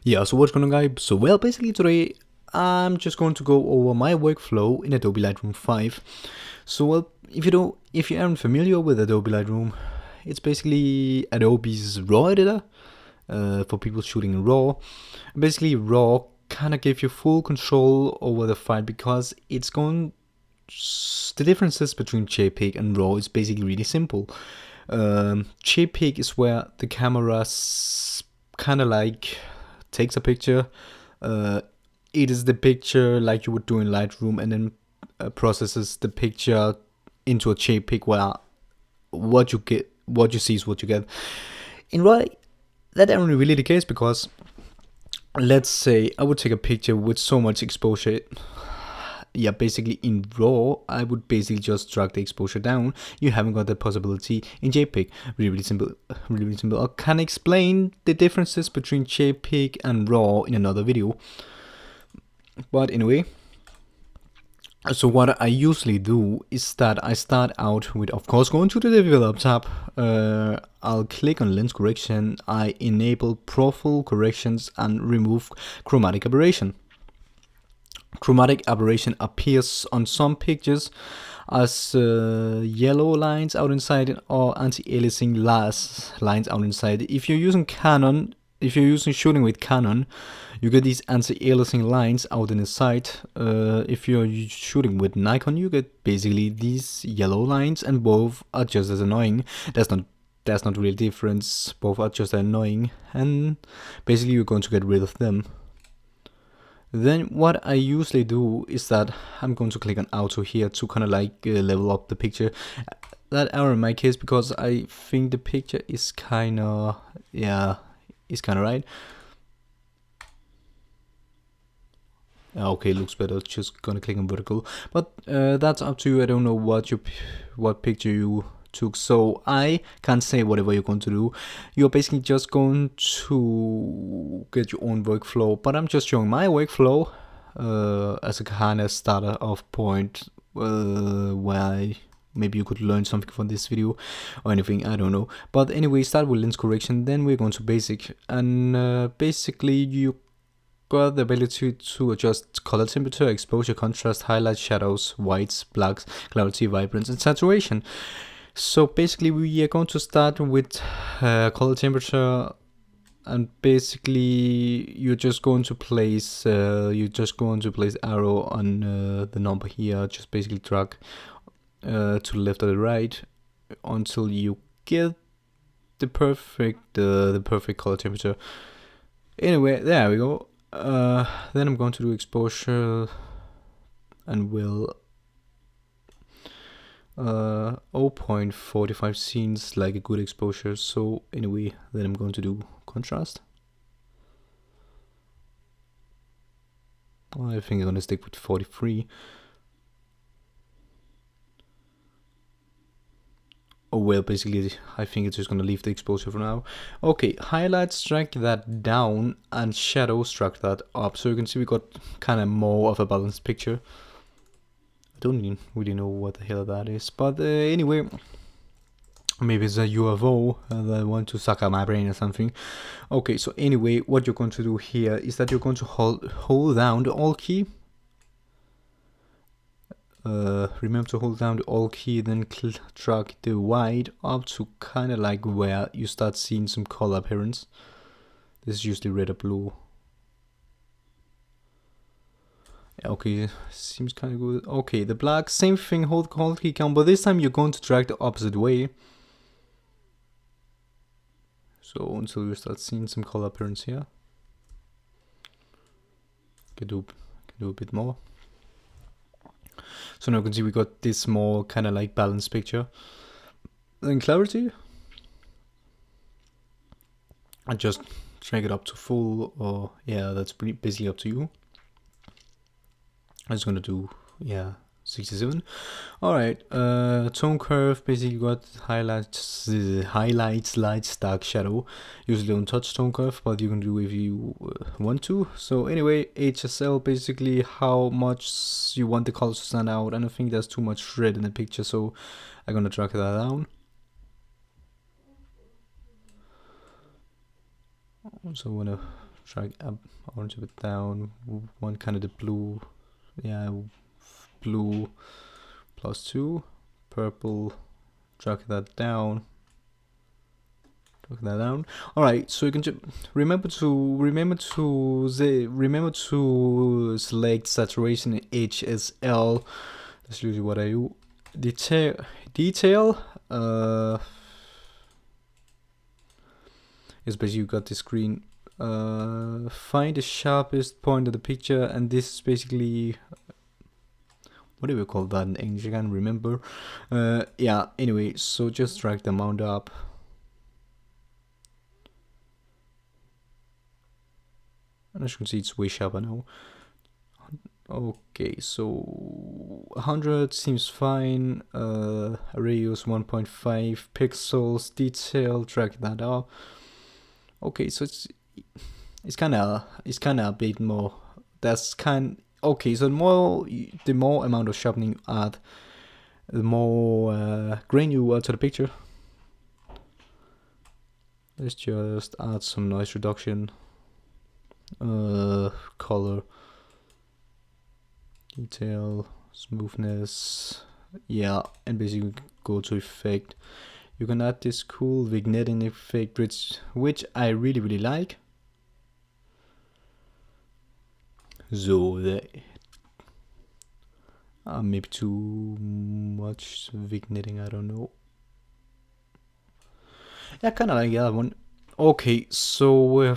Yeah, so what's going on, guys? So well, basically today I'm just going to go over my workflow in Adobe Lightroom 5. So well, if you aren't familiar with Adobe Lightroom, it's basically Adobe's RAW editor for people shooting in RAW. Basically, RAW kind of gives you full control over the file because it's going. The differences between JPEG and RAW is basically really simple. JPEG is where the camera kind of like takes a picture. It is the picture like you would do in Lightroom, and then processes the picture into a JPEG where what you see is what you get. In RAW, that ain't really the case because let's say I would take a picture with so much exposure. Yeah, basically in RAW, I would basically just drag the exposure down. You haven't got that possibility in JPEG. Really simple. Really simple. I can explain the differences between JPEG and RAW in another video. But anyway, so what I usually do is that I start out with, of course, going to the develop tab. I'll click on lens correction. I enable profile corrections and remove chromatic aberration. Chromatic aberration appears on some pictures as yellow lines out inside or anti-aliasing lines out inside. If you're using shooting with Canon, you get these anti-aliasing lines out in the side. If you're shooting with Nikon, you get basically these yellow lines, and both are just as annoying. There's not really a difference. Both are just annoying, and basically you're going to get rid of them. Then what I usually do is that I'm going to click on auto here to kind of like level up the picture. That error in my case because I think the picture is kind of, yeah, it's kind of right. Okay, looks better. Just gonna click on vertical, but that's up to you. I don't know what picture you took, so I can't say whatever you're going to do. You're basically just going to get your own workflow, but I'm just showing my workflow as a kind of starter off point where maybe you could learn something from this video or anything, I don't know. But anyway, start with lens correction, then we're going to basic, and basically you got the ability to adjust color temperature, exposure, contrast, highlights, shadows, whites, blacks, clarity, vibrance, and saturation. So basically we are going to start with color temperature, and basically you're just going to place arrow on the number here. Just basically drag to the left or the right until you get the perfect color temperature. Anyway, there we go. Then I'm going to do exposure, and will 0.45 seems like a good exposure. So anyway, then I'm going to do contrast. I think I'm going to stick with 43. Oh well, basically I think it's just going to leave the exposure for now. Okay, highlights, drag that down, and shadows, drag that up. So you can see we got kind of more of a balanced picture. I don't even really know what the hell that is, but anyway, maybe it's a UFO that want to suck out my brain or something. Okay, so anyway, what you're going to do here is that you're going to hold down the Alt key. Remember to hold down the Alt key, then drag the white up to kind of like where you start seeing some color appearance. This is usually red or blue. Okay, seems kind of good. Okay, the black, same thing, hold Alt key down, but this time you're going to drag the opposite way. So until you start seeing some color appearance here. Can do a bit more. So now you can see we got this more kind of like balanced picture. Then clarity, I just drag it up to full, or yeah, that's basically up to you. I'm just gonna do 67. Alright, tone curve, basically got highlights, lights, dark, shadow. Usually don't touch tone curve, but you can do if you want to. So anyway, HSL, basically how much you want the colors to stand out. And I think there's too much red in the picture, so I'm gonna drag that down. So I'm gonna drag up, orange a bit down, one kind of the blue, yeah, blue +2, purple, drag that down. All right, so you can just remember to select saturation in HSL. That's usually what I do. Detail. Is basically you got the screen. Find the sharpest point of the picture, and this is basically, what do we call that in English? I can't remember. Yeah. Anyway, so just drag the amount up. And as you can see, it's way sharper now. Okay, so 100 seems fine. Radius 1.5 pixels. Detail, drag that up. Okay, so it's kind of a bit more. That's okay. So the more amount of sharpening you add, the more grain you add to the picture. Let's just add some noise reduction. Color, detail, smoothness, yeah, and basically go to effect. You can add this cool vignetting effect, which I really like. So maybe too much vignetting, I don't know. Yeah, kind of like the other one. Okay, so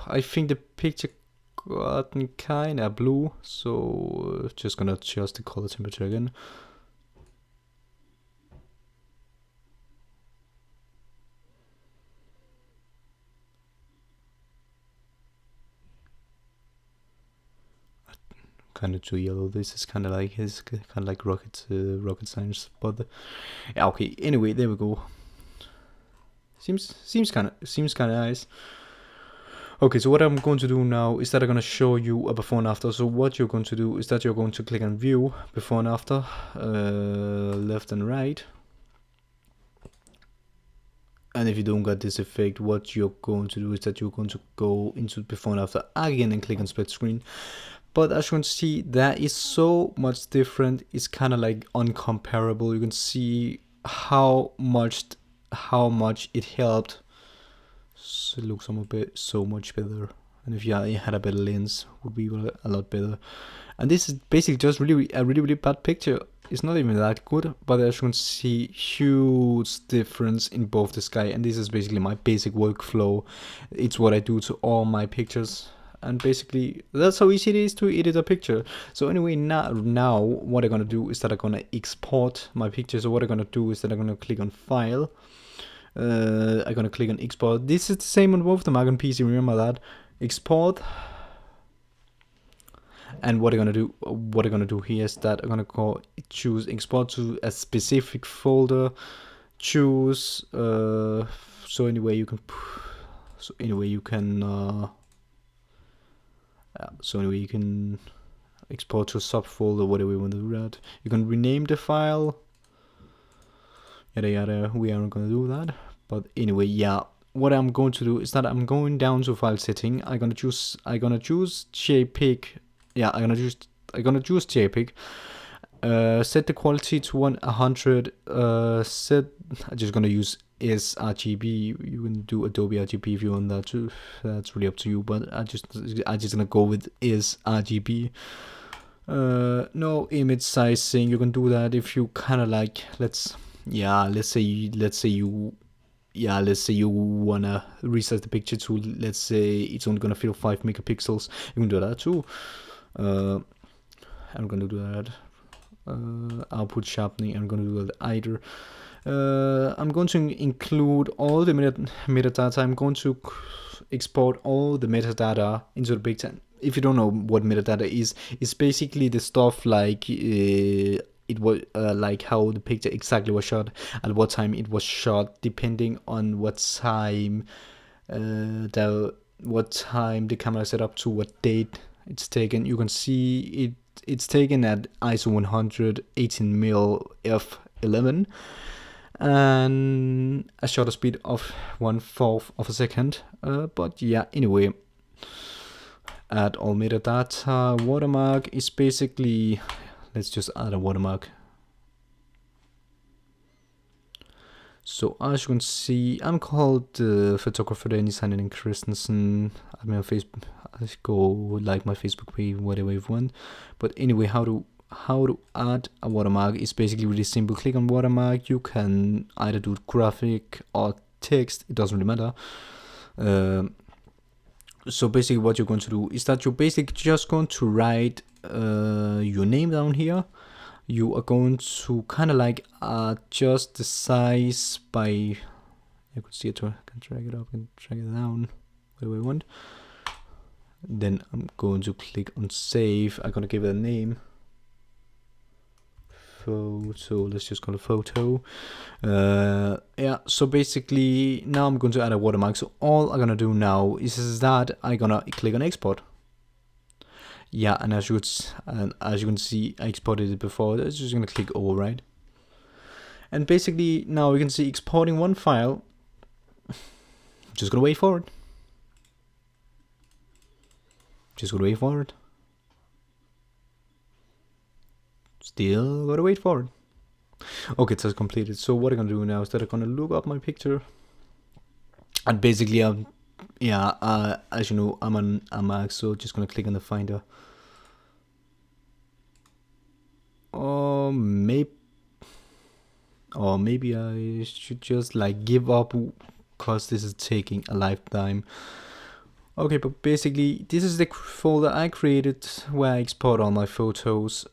I think the picture gotten kind of blue, so just gonna adjust the color temperature again. Kind of too yellow. This is kind of like rocket science, but yeah, okay. Anyway, there we go. Seems kind of nice. Okay, so what I'm going to do now is that I'm going to show you a before and after. So what you're going to do is that you're going to click on view, before and after, left and right. And if you don't get this effect, what you're going to do is that you're going to go into before and after again and click on split screen. But as you can see, that is so much different. It's kind of like uncomparable. You can see how much it helped. So it looks so much better. And if you had a better lens, would be a lot better. And this is basically just a really bad picture. It's not even that good, but as you can see, huge difference in both the sky. And this is basically my basic workflow. It's what I do to all my pictures. And basically, that's how easy it is to edit a picture. So anyway, now what I'm gonna do is that I'm gonna export my picture. So what I'm gonna do is that I'm gonna click on File. I'm gonna click on Export. This is the same on both the Mac and PC. Remember that. Export. And what I'm gonna do here is that I'm gonna choose export to a specific folder. Choose. So anyway, you can export to a subfolder, whatever you want to do that. You can rename the file. Yada yada. We aren't gonna do that. But anyway, yeah. What I'm going to do is that I'm going down to file setting. I'm gonna choose JPEG. Yeah, I'm gonna choose JPEG. Set the quality to 100. I'm just gonna use sRGB. You can do Adobe RGB if you want that too. That's really up to you. But I just gonna go with sRGB. No image sizing. You can do that if you kind of like. Let's say you wanna resize the picture to, let's say it's only gonna fill 5 megapixels. You can do that too. I'm gonna do that. Output sharpening. I'm gonna do that either. I'm going to include all the metadata. I'm going to export all the metadata into the picture. If you don't know what metadata is, it's basically the stuff like it was like how the picture exactly was shot, at what time it was shot, depending on what time the camera set up to, what date it's taken. You can see it's taken at ISO 100, 18mm f11, and a shutter speed of 1/4 of a second. But yeah, anyway, add all metadata. Watermark is basically, let's just add a watermark. So as you can see, I'm called photographer Dennis Hannen Christensen. I'm on Facebook. Let's go like my Facebook page, whatever you want. But anyway, how to add a watermark is basically really simple. Click on watermark. You can either do graphic or text. It doesn't really matter. So basically, what you're going to do is that you're basically just going to write your name down here. You are going to kind of like adjust the size by, you can see it, I can drag it up and drag it down whatever I want. Then I'm going to click on save. I'm going to give it a name, photo. Let's just call it photo. Yeah, so basically now I'm going to add a watermark. So all I'm gonna do now is that I'm gonna click on export. Yeah, and as you can see, I exported it before. I'm just gonna click override, and basically now we can see exporting one file. Just gonna wait for it. Still gotta wait for it. Okay, it says completed. So what I'm gonna do now is that I'm gonna look up my picture, and basically as you know, I'm on a Mac, so just gonna click on the Finder. Or maybe I should just like give up, cause this is taking a lifetime. Okay, but basically this is the folder I created where I export all my photos.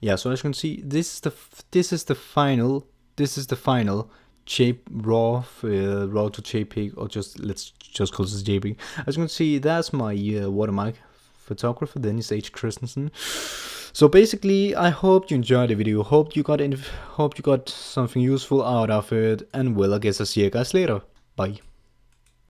Yeah, so as you can see, this is the final raw to JPEG, or let's just call this JPEG. As you can see, that's my watermark, photographer Dennis H. Christensen. So basically, I hope you enjoyed the video. Hope you got something useful out of it, and well, I guess I'll see you guys later. Bye.